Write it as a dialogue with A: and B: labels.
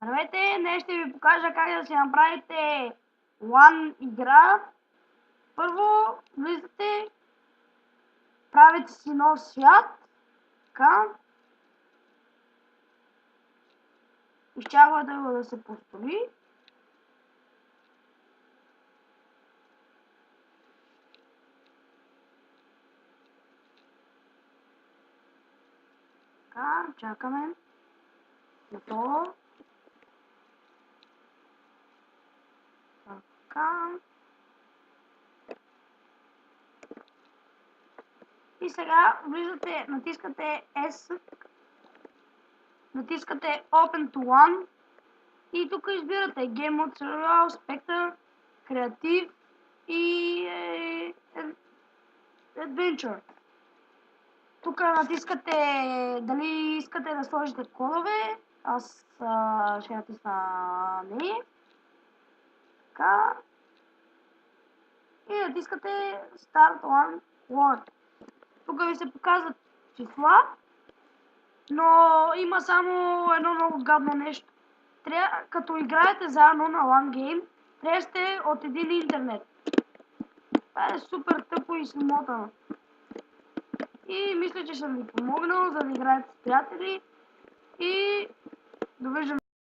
A: Здравейте, днес ще ви покажа как да си направите LAN игра. Първо влизате, правите си нов свят, така, изчаквате го да се построи. Така, чакаме. Готово. Така. И сега влизате, натискате S, натискате Open to LAN и тук избирате Game Mode Survival, Spectre, Creative и Adventure. Тук натискате дали искате да сложите кодове. Аз ще натисна не. Така. И натискате Start One Word. Тук ви се показват числа, но има само едно много гадно нещо. Като играете заедно на LAN Game, трябва сте от един интернет. Това е супер тъпо и смотано. И мисля, че съм ви помогнал, за да играете с приятели. И довиждане.